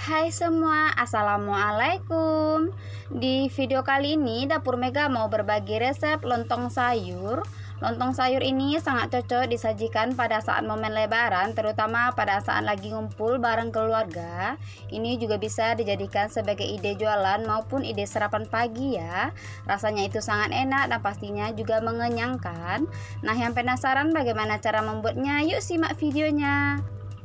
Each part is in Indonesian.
Hai semua, assalamualaikum. Di video kali ini Dapur Mega mau berbagi resep lontong sayur. Lontong sayur ini sangat cocok disajikan pada saat momen lebaran, terutama pada saat lagi ngumpul bareng keluarga. Ini juga bisa dijadikan sebagai ide jualan maupun ide sarapan pagi ya. Rasanya itu sangat enak dan pastinya juga mengenyangkan. Nah, yang penasaran bagaimana cara membuatnya? Yuk simak videonya.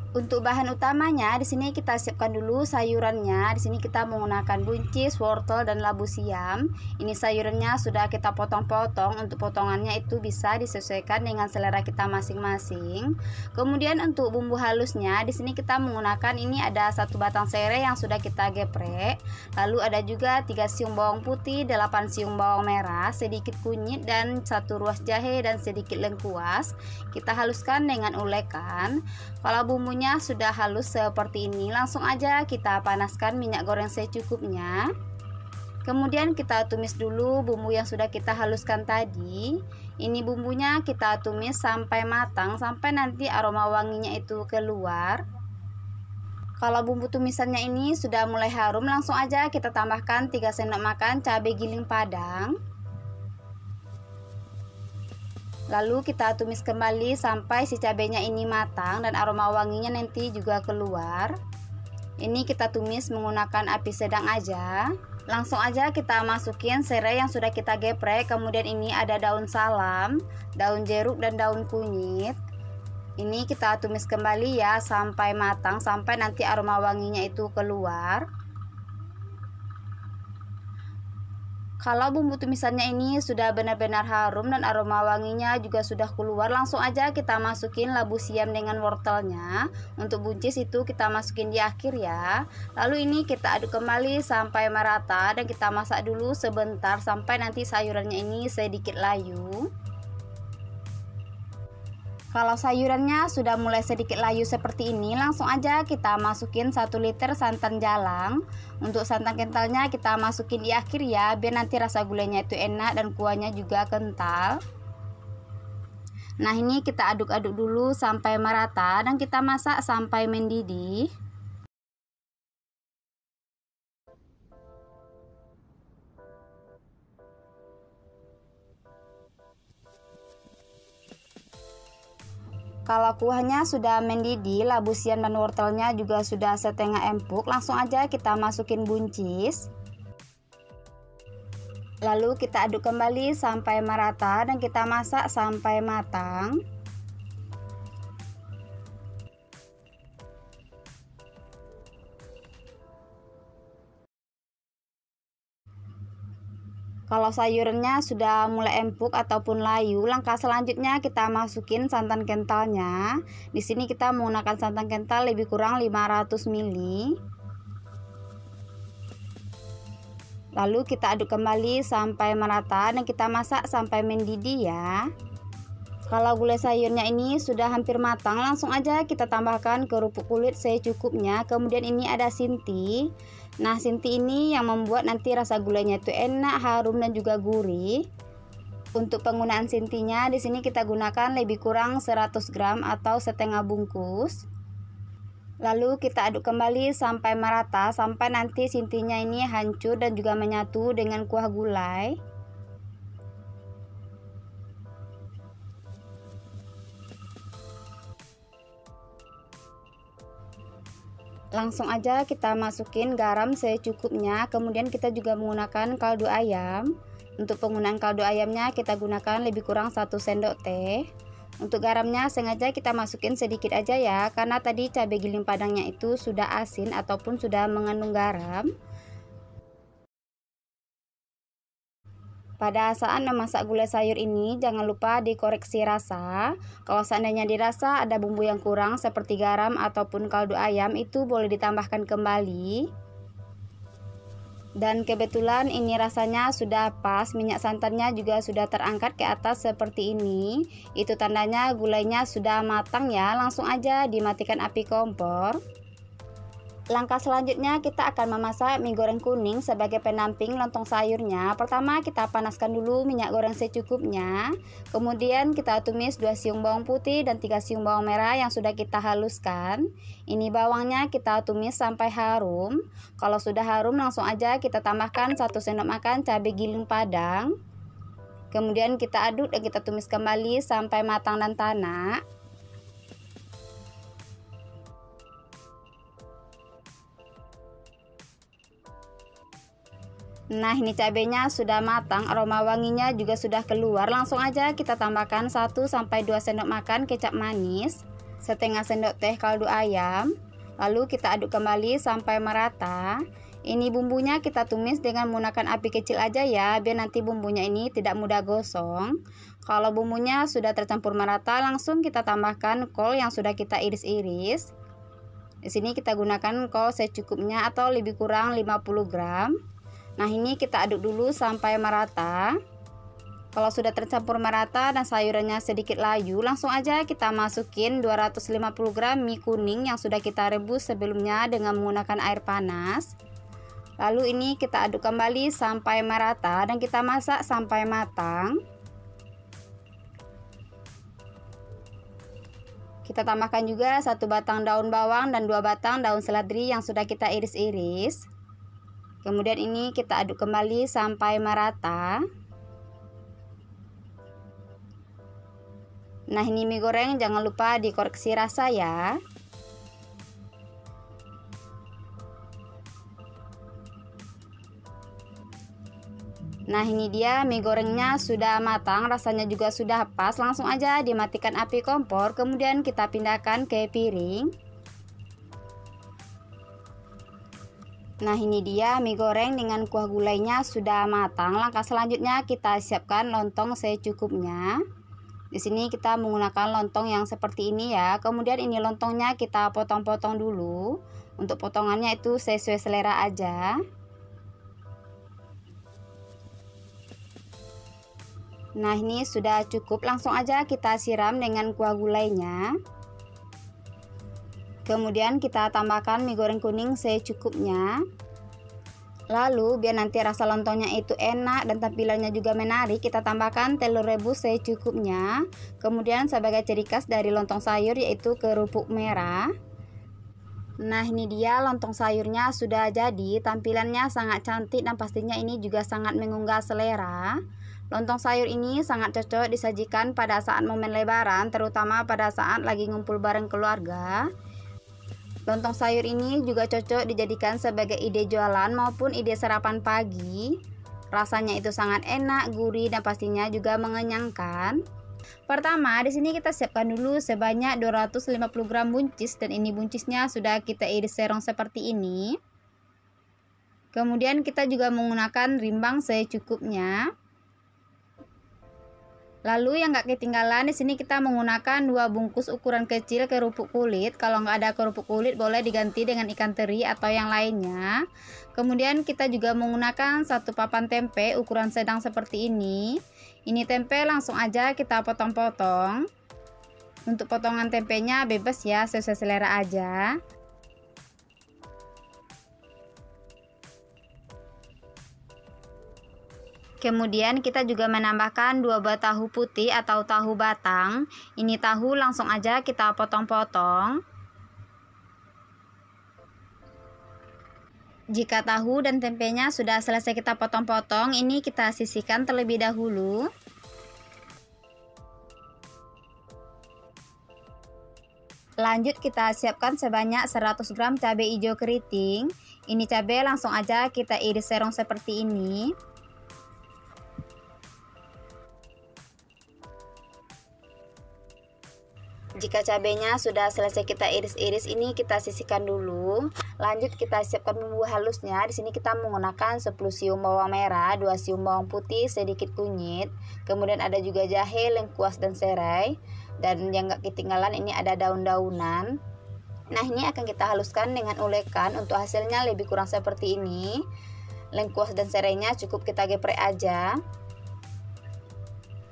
Untuk bahan utamanya di sini kita siapkan dulu sayurannya. Di sini kita menggunakan buncis, wortel dan labu siam. Ini sayurannya sudah kita potong-potong. Untuk potongannya itu bisa disesuaikan dengan selera kita masing-masing. Kemudian untuk bumbu halusnya di sini kita menggunakan ini ada 1 batang serai yang sudah kita geprek. Lalu ada juga 3 siung bawang putih, 8 siung bawang merah, sedikit kunyit dan 1 ruas jahe dan sedikit lengkuas. Kita haluskan dengan ulekan. Kalau bumbunya sudah halus seperti ini, langsung aja kita panaskan minyak goreng secukupnya. Kemudian kita tumis dulu bumbu yang sudah kita haluskan tadi. Ini bumbunya kita tumis sampai matang, sampai nanti aroma wanginya itu keluar. Kalau bumbu tumisannya ini sudah mulai harum, langsung aja kita tambahkan 3 sendok makan cabai giling padang. Lalu kita tumis kembali sampai si cabenya ini matang dan aroma wanginya nanti juga keluar. Ini kita tumis menggunakan api sedang aja. Langsung aja kita masukin serai yang sudah kita geprek. Kemudian ini ada daun salam, daun jeruk dan daun kunyit. Ini kita tumis kembali ya sampai matang, sampai nanti aroma wanginya itu keluar. Kalau bumbu tumisannya ini sudah benar-benar harum dan aroma wanginya juga sudah keluar, langsung aja kita masukin labu siam dengan wortelnya. Untuk buncis itu kita masukin di akhir ya. Lalu ini kita aduk kembali sampai merata dan kita masak dulu sebentar sampai nanti sayurannya ini sedikit layu. Kalau sayurannya sudah mulai sedikit layu seperti ini, langsung aja kita masukin 1 liter santan jalang. Untuk santan kentalnya kita masukin di akhir ya, biar nanti rasa gulanya itu enak dan kuahnya juga kental. Nah, ini kita aduk-aduk dulu sampai merata dan kita masak sampai mendidih. Kalau kuahnya sudah mendidih, labu siam dan wortelnya juga sudah setengah empuk, langsung aja kita masukin buncis. Lalu kita aduk kembali sampai merata dan kita masak sampai matang. Kalau sayurnya sudah mulai empuk ataupun layu, langkah selanjutnya kita masukin santan kentalnya. Di sini kita menggunakan santan kental lebih kurang 500 ml. Lalu kita aduk kembali sampai merata dan kita masak sampai mendidih ya. Kalau gulai sayurnya ini sudah hampir matang, langsung aja kita tambahkan kerupuk kulit secukupnya. Kemudian ini ada sinti. Nah, sinti ini yang membuat nanti rasa gulainya itu enak, harum dan juga gurih. Untuk penggunaan sintinya di sini kita gunakan lebih kurang 100 gram atau setengah bungkus. Lalu kita aduk kembali sampai merata, sampai nanti sintinya ini hancur dan juga menyatu dengan kuah gulai. Langsung aja kita masukin garam secukupnya. Kemudian kita juga menggunakan kaldu ayam. Untuk penggunaan kaldu ayamnya kita gunakan lebih kurang 1 sendok teh. Untuk garamnya sengaja kita masukin sedikit aja ya, karena tadi cabai giling padangnya itu sudah asin ataupun sudah mengandung garam. Pada saat memasak gulai sayur ini, jangan lupa dikoreksi rasa. Kalau seandainya dirasa ada bumbu yang kurang seperti garam ataupun kaldu ayam, itu boleh ditambahkan kembali. Dan kebetulan ini rasanya sudah pas, minyak santannya juga sudah terangkat ke atas seperti ini. Itu tandanya gulainya sudah matang ya, langsung aja dimatikan api kompor. Langkah selanjutnya kita akan memasak mie goreng kuning sebagai pendamping lontong sayurnya. Pertama kita panaskan dulu minyak goreng secukupnya. Kemudian kita tumis 2 siung bawang putih dan 3 siung bawang merah yang sudah kita haluskan. Ini bawangnya kita tumis sampai harum. Kalau sudah harum langsung aja kita tambahkan 1 sendok makan cabai giling padang. Kemudian kita aduk dan kita tumis kembali sampai matang dan tanak. Nah, ini cabenya sudah matang, aroma wanginya juga sudah keluar. Langsung aja kita tambahkan 1-2 sendok makan kecap manis, setengah sendok teh kaldu ayam. Lalu kita aduk kembali sampai merata. Ini bumbunya kita tumis dengan menggunakan api kecil aja ya, biar nanti bumbunya ini tidak mudah gosong. Kalau bumbunya sudah tercampur merata, langsung kita tambahkan kol yang sudah kita iris-iris. Di sini kita gunakan kol secukupnya atau lebih kurang 50 gram. Nah, ini kita aduk dulu sampai merata. Kalau sudah tercampur merata dan sayurannya sedikit layu, langsung aja kita masukin 250 gram mie kuning yang sudah kita rebus sebelumnya dengan menggunakan air panas. Lalu ini kita aduk kembali sampai merata dan kita masak sampai matang. Kita tambahkan juga 1 batang daun bawang dan 2 batang daun seledri yang sudah kita iris-iris. Kemudian ini kita aduk kembali sampai merata. Nah, ini mie goreng jangan lupa dikoreksi rasa ya. Nah, ini dia mie gorengnya sudah matang, rasanya juga sudah pas. Langsung aja dimatikan api kompor, kemudian kita pindahkan ke piring. Nah, ini dia mie goreng dengan kuah gulainya sudah matang. Langkah selanjutnya kita siapkan lontong secukupnya. Di sini kita menggunakan lontong yang seperti ini ya. Kemudian ini lontongnya kita potong-potong dulu. Untuk potongannya itu sesuai selera aja. Nah, ini sudah cukup. Langsung aja kita siram dengan kuah gulainya. Kemudian kita tambahkan mie goreng kuning secukupnya. Lalu biar nanti rasa lontongnya itu enak dan tampilannya juga menarik, kita tambahkan telur rebus secukupnya. Kemudian sebagai ciri khas dari lontong sayur yaitu kerupuk merah. Nah, ini dia lontong sayurnya sudah jadi. Tampilannya sangat cantik dan pastinya ini juga sangat menggugah selera. Lontong sayur ini sangat cocok disajikan pada saat momen lebaran, terutama pada saat lagi ngumpul bareng keluarga. Lontong sayur ini juga cocok dijadikan sebagai ide jualan maupun ide sarapan pagi. Rasanya itu sangat enak, gurih dan pastinya juga mengenyangkan. Pertama, di sini kita siapkan dulu sebanyak 250 gram buncis dan ini buncisnya sudah kita iris serong seperti ini. Kemudian kita juga menggunakan rimbang secukupnya. Lalu yang gak ketinggalan di sini kita menggunakan 2 bungkus ukuran kecil kerupuk kulit. Kalau nggak ada kerupuk kulit boleh diganti dengan ikan teri atau yang lainnya. Kemudian kita juga menggunakan 1 papan tempe ukuran sedang seperti ini. Ini tempe langsung aja kita potong-potong. Untuk potongan tempenya bebas ya, sesuai selera aja. Kemudian kita juga menambahkan 2 buah tahu putih atau tahu batang. Ini tahu langsung aja kita potong-potong. Jika tahu dan tempenya sudah selesai kita potong-potong, ini kita sisihkan terlebih dahulu. Lanjut kita siapkan sebanyak 100 gram cabai hijau keriting. Ini cabai langsung aja kita iris serong seperti ini. Jika cabenya sudah selesai kita iris-iris, ini kita sisihkan dulu. Lanjut kita siapkan bumbu halusnya. Di sini kita menggunakan 10 siung bawang merah, 2 siung bawang putih, sedikit kunyit. Kemudian ada juga jahe, lengkuas dan serai. Dan yang gak ketinggalan ini ada daun-daunan. Nah, ini akan kita haluskan dengan ulekan. Untuk hasilnya lebih kurang seperti ini. Lengkuas dan serainya cukup kita geprek aja.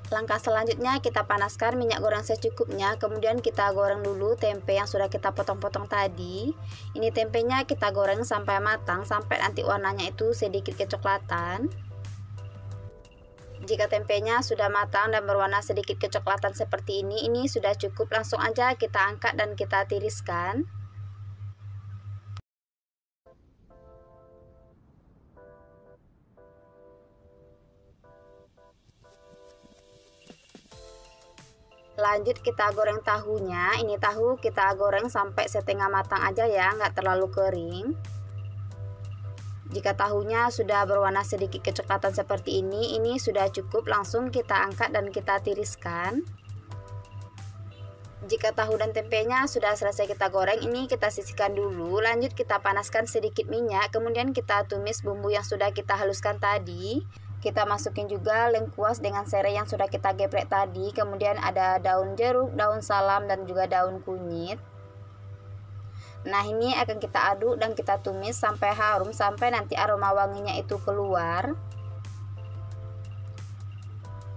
Langkah selanjutnya kita panaskan minyak goreng secukupnya, kemudian kita goreng dulu tempe yang sudah kita potong-potong tadi. Ini tempenya kita goreng sampai matang, sampai nanti warnanya itu sedikit kecoklatan. Jika tempenya sudah matang dan berwarna sedikit kecoklatan seperti ini sudah cukup. Langsung aja kita angkat dan kita tiriskan. Lanjut kita goreng tahunya. Ini tahu kita goreng sampai setengah matang aja ya, nggak terlalu kering. Jika tahunya sudah berwarna sedikit kecoklatan seperti ini sudah cukup. Langsung kita angkat dan kita tiriskan. Jika tahu dan tempenya sudah selesai kita goreng, ini kita sisihkan dulu. Lanjut kita panaskan sedikit minyak, kemudian kita tumis bumbu yang sudah kita haluskan tadi. Kita masukin juga lengkuas dengan serai yang sudah kita geprek tadi. Kemudian ada daun jeruk, daun salam, dan juga daun kunyit. Nah, ini akan kita aduk dan kita tumis sampai harum, sampai nanti aroma wanginya itu keluar.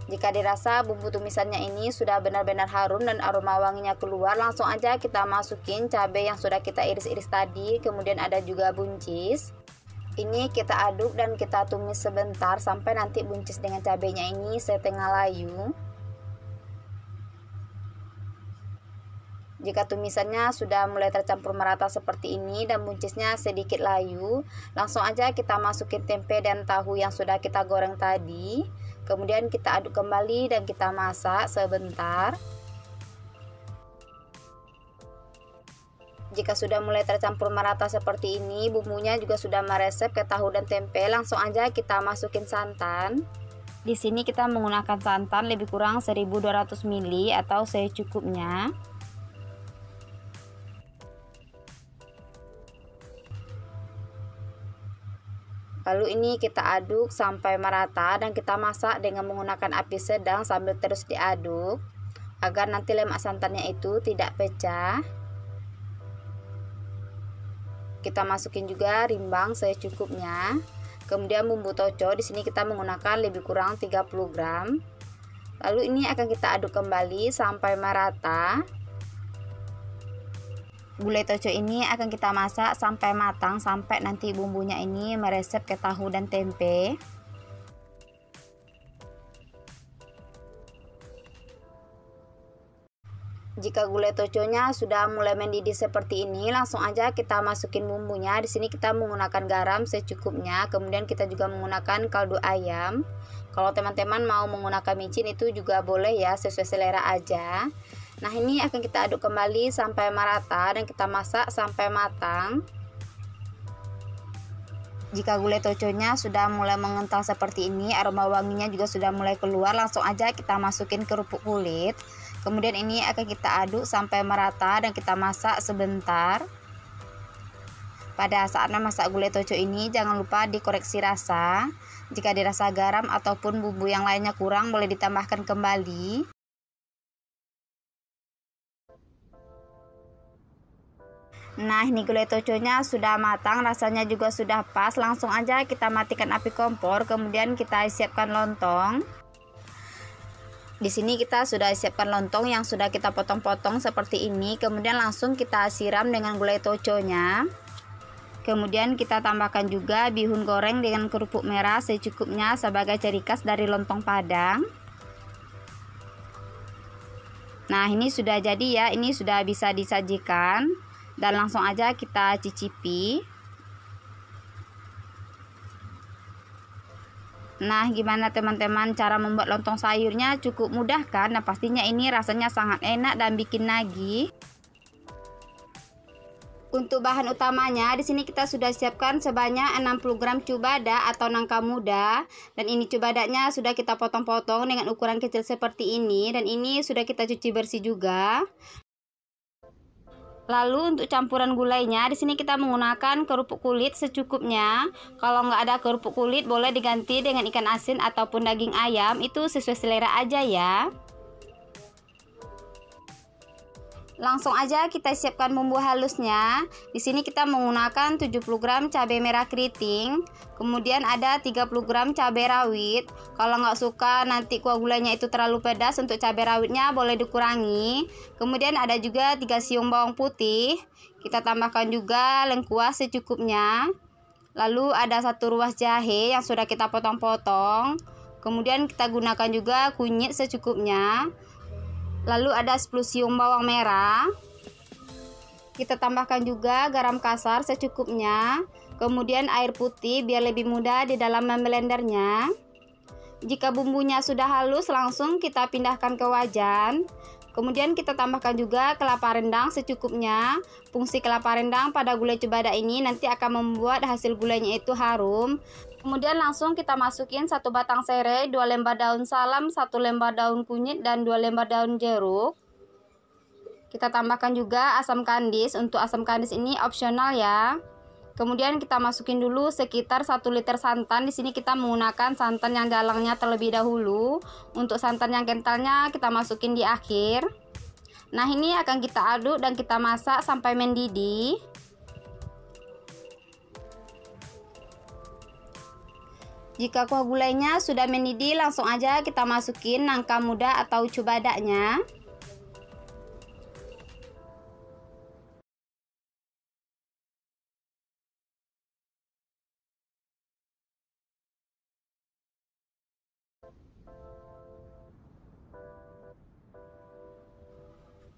Jika dirasa bumbu tumisannya ini sudah benar-benar harum dan aroma wanginya keluar, langsung aja kita masukin cabai yang sudah kita iris-iris tadi. Kemudian ada juga buncis. Ini kita aduk dan kita tumis sebentar sampai nanti buncis dengan cabenya ini setengah layu. Jika tumisannya sudah mulai tercampur merata seperti ini dan buncisnya sedikit layu, langsung aja kita masukin tempe dan tahu yang sudah kita goreng tadi. Kemudian kita aduk kembali dan kita masak sebentar. Jika sudah mulai tercampur merata seperti ini, bumbunya juga sudah meresep ke tahu dan tempe, langsung aja kita masukin santan. Di sini kita menggunakan santan lebih kurang 1200 ml atau secukupnya. Lalu ini kita aduk sampai merata dan kita masak dengan menggunakan api sedang sambil terus diaduk agar nanti lemak santannya itu tidak pecah. Kita masukin juga rimbang secukupnya. Kemudian bumbu toco di sini kita menggunakan lebih kurang 30 gram. Lalu ini akan kita aduk kembali sampai merata. Gulai toco ini akan kita masak sampai matang, sampai nanti bumbunya ini meresep ke tahu dan tempe. Jika gulai toconya sudah mulai mendidih seperti ini, langsung aja kita masukin bumbunya. Di sini kita menggunakan garam secukupnya, kemudian kita juga menggunakan kaldu ayam. Kalau teman-teman mau menggunakan micin itu juga boleh ya, sesuai selera aja. Nah, ini akan kita aduk kembali sampai merata dan kita masak sampai matang. Jika gulai toconya sudah mulai mengental seperti ini, aroma wanginya juga sudah mulai keluar, langsung aja kita masukin kerupuk kulit. Kemudian ini akan kita aduk sampai merata dan kita masak sebentar. Pada saat memasak gulai toco ini jangan lupa dikoreksi rasa. Jika dirasa garam ataupun bumbu yang lainnya kurang, boleh ditambahkan kembali. Nah, ini gulai toconya sudah matang, rasanya juga sudah pas. Langsung aja kita matikan api kompor, kemudian kita siapkan lontong. Di sini kita sudah siapkan lontong yang sudah kita potong-potong seperti ini. Kemudian langsung kita siram dengan gulai toconya. Kemudian kita tambahkan juga bihun goreng dengan kerupuk merah secukupnya sebagai ciri khas dari lontong Padang. Nah, ini sudah jadi ya, ini sudah bisa disajikan. Dan langsung aja kita cicipi. Nah, gimana teman-teman cara membuat lontong sayurnya? Cukup mudah kan? Nah, pastinya ini rasanya sangat enak dan bikin nagih. Untuk bahan utamanya di sini kita sudah siapkan sebanyak 60 gram cubada atau nangka muda, dan ini cubadanya sudah kita potong-potong dengan ukuran kecil seperti ini, dan ini sudah kita cuci bersih juga. Lalu untuk campuran gulainya di sini kita menggunakan kerupuk kulit secukupnya. Kalau nggak ada kerupuk kulit boleh diganti dengan ikan asin ataupun daging ayam, itu sesuai selera aja ya. Langsung aja kita siapkan bumbu halusnya. Di sini kita menggunakan 70 gram cabai merah keriting, kemudian ada 30 gram cabai rawit. Kalau nggak suka nanti kuah gulainya itu terlalu pedas, untuk cabai rawitnya boleh dikurangi. Kemudian ada juga 3 siung bawang putih. Kita tambahkan juga lengkuas secukupnya. Lalu ada 1 ruas jahe yang sudah kita potong-potong. Kemudian kita gunakan juga kunyit secukupnya. Lalu ada 10 siung bawang merah. Kita tambahkan juga garam kasar secukupnya. Kemudian air putih biar lebih mudah di dalam memblendernya. Jika bumbunya sudah halus, langsung kita pindahkan ke wajan. Kemudian kita tambahkan juga kelapa rendang secukupnya. Fungsi kelapa rendang pada gulai cubada ini nanti akan membuat hasil gulainya itu harum. Kemudian langsung kita masukin 1 batang serai, 2 lembar daun salam, 1 lembar daun kunyit, dan 2 lembar daun jeruk. Kita tambahkan juga asam kandis. Untuk asam kandis ini opsional ya. Kemudian kita masukin dulu sekitar 1 liter santan. Di sini kita menggunakan santan yang dalangnya terlebih dahulu. Untuk santan yang kentalnya kita masukin di akhir. Nah, ini akan kita aduk dan kita masak sampai mendidih. Jika kuah gulainya sudah mendidih, langsung aja kita masukin nangka muda atau cubadaknya.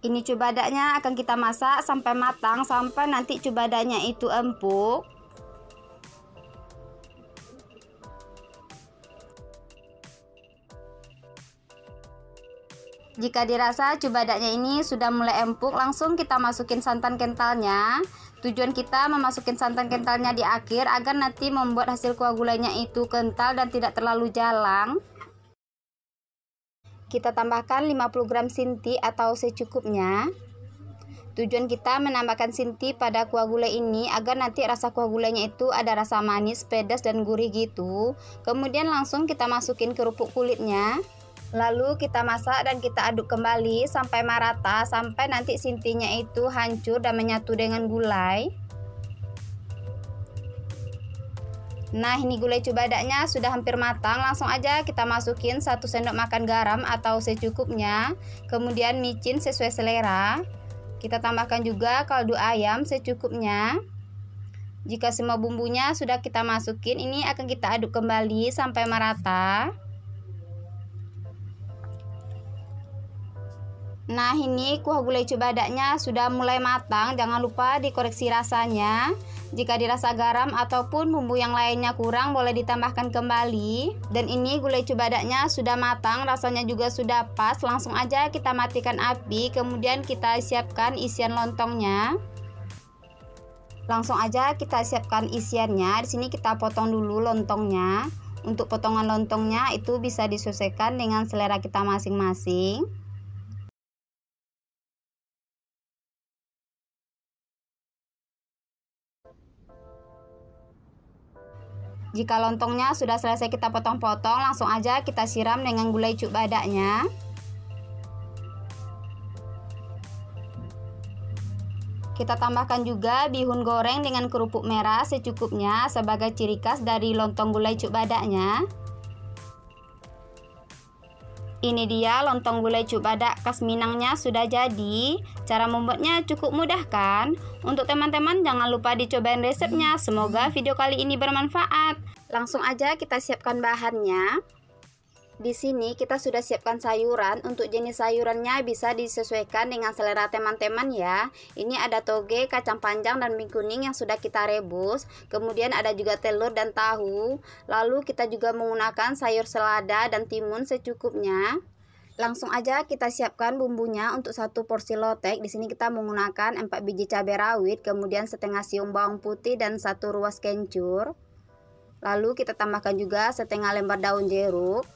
Ini cubadaknya akan kita masak sampai matang, sampai nanti cubadaknya itu empuk. Jika dirasa cubadaknya ini sudah mulai empuk, langsung kita masukin santan kentalnya. Tujuan kita memasukin santan kentalnya di akhir agar nanti membuat hasil kuah gulainya itu kental dan tidak terlalu jalang. Kita tambahkan 50 gram sinti atau secukupnya. Tujuan kita menambahkan sinti pada kuah gulai ini agar nanti rasa kuah gulainya itu ada rasa manis, pedas, dan gurih gitu. Kemudian langsung kita masukin kerupuk kulitnya. Lalu kita masak dan kita aduk kembali sampai merata, sampai nanti sintinya itu hancur dan menyatu dengan gulai. Nah, ini gulai cubadaknya sudah hampir matang. Langsung aja kita masukin 1 sendok makan garam atau secukupnya. Kemudian micin sesuai selera. Kita tambahkan juga kaldu ayam secukupnya. Jika semua bumbunya sudah kita masukin, ini akan kita aduk kembali sampai merata. Nah, ini kuah gulai cubadaknya sudah mulai matang. Jangan lupa dikoreksi rasanya. Jika dirasa garam ataupun bumbu yang lainnya kurang, boleh ditambahkan kembali. Dan ini gulai cubadaknya sudah matang, rasanya juga sudah pas. Langsung aja kita matikan api, kemudian kita siapkan isian lontongnya. Langsung aja kita siapkan isiannya. Di sini kita potong dulu lontongnya. Untuk potongan lontongnya itu bisa disesuaikan dengan selera kita masing-masing. Jika lontongnya sudah selesai kita potong-potong, langsung aja kita siram dengan gulai cubadaknya. Kita tambahkan juga bihun goreng dengan kerupuk merah secukupnya sebagai ciri khas dari lontong gulai cubadaknya. Ini dia lontong gulai cubadak khas Minangnya sudah jadi. Cara membuatnya cukup mudah kan? Untuk teman-teman jangan lupa dicobain resepnya. Semoga video kali ini bermanfaat. Langsung aja kita siapkan bahannya. Di sini kita sudah siapkan sayuran. Untuk jenis sayurannya bisa disesuaikan dengan selera teman-teman ya. Ini ada toge, kacang panjang, dan mie kuning yang sudah kita rebus. Kemudian ada juga telur dan tahu. Lalu kita juga menggunakan sayur selada dan timun secukupnya. Langsung aja kita siapkan bumbunya. Untuk 1 porsi lotek, di sini kita menggunakan 4 biji cabai rawit, kemudian setengah siung bawang putih dan 1 ruas kencur. Lalu kita tambahkan juga setengah lembar daun jeruk.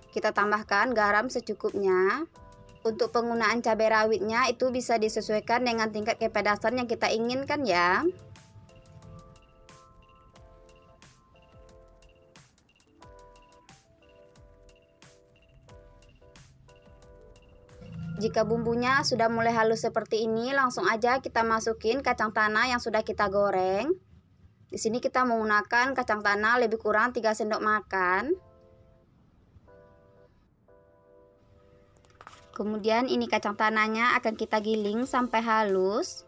Kita tambahkan garam secukupnya. Untuk penggunaan cabai rawitnya itu bisa disesuaikan dengan tingkat kepedasan yang kita inginkan ya. Jika bumbunya sudah mulai halus seperti ini, langsung aja kita masukin kacang tanah yang sudah kita goreng. Di sini kita menggunakan kacang tanah lebih kurang 3 sendok makan. Kemudian ini kacang tanahnya akan kita giling sampai halus.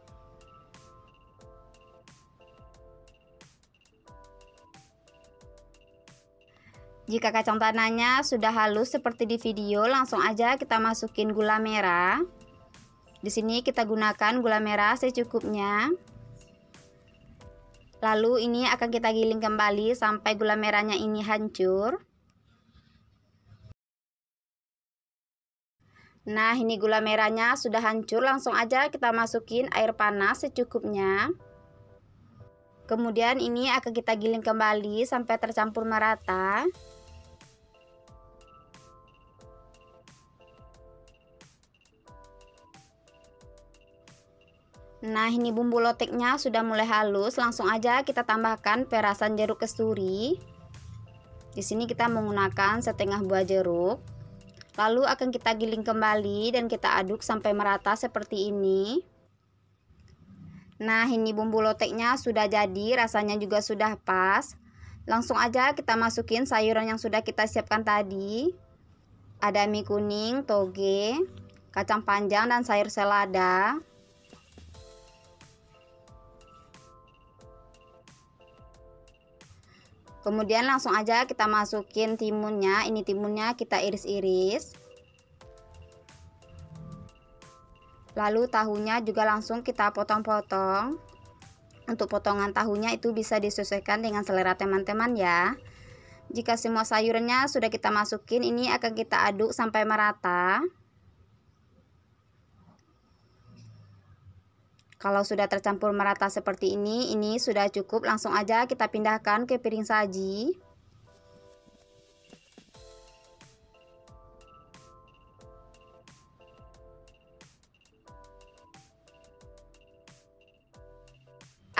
Jika kacang tanahnya sudah halus seperti di video, langsung aja kita masukin gula merah. Di sini kita gunakan gula merah secukupnya. Lalu ini akan kita giling kembali sampai gula merahnya ini hancur. Nah, ini gula merahnya sudah hancur, langsung aja kita masukin air panas secukupnya. Kemudian ini akan kita giling kembali sampai tercampur merata. Nah, ini bumbu loteknya sudah mulai halus, langsung aja kita tambahkan perasan jeruk kasturi. Di sini kita menggunakan setengah buah jeruk. Lalu akan kita giling kembali dan kita aduk sampai merata seperti ini. Nah, ini bumbu loteknya sudah jadi, rasanya juga sudah pas. Langsung aja kita masukin sayuran yang sudah kita siapkan tadi. Ada mie kuning, toge, kacang panjang, dan sayur selada. Kemudian langsung aja kita masukin timunnya. Ini timunnya kita iris-iris. Lalu tahunya juga langsung kita potong-potong. Untuk potongan tahunya itu bisa disesuaikan dengan selera teman-teman ya. Jika semua sayurannya sudah kita masukin, ini akan kita aduk sampai merata. Kalau sudah tercampur merata seperti ini sudah cukup. Langsung aja kita pindahkan ke piring saji.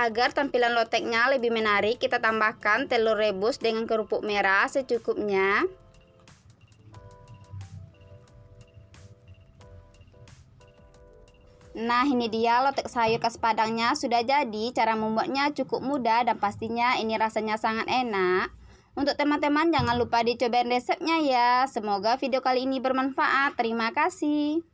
Agar tampilan loteknya lebih menarik, kita tambahkan telur rebus dengan kerupuk merah secukupnya. Nah, ini dia lotek sayur khas Padangnya sudah jadi. Cara membuatnya cukup mudah dan pastinya ini rasanya sangat enak. Untuk teman-teman jangan lupa dicobain resepnya ya. Semoga video kali ini bermanfaat. Terima kasih.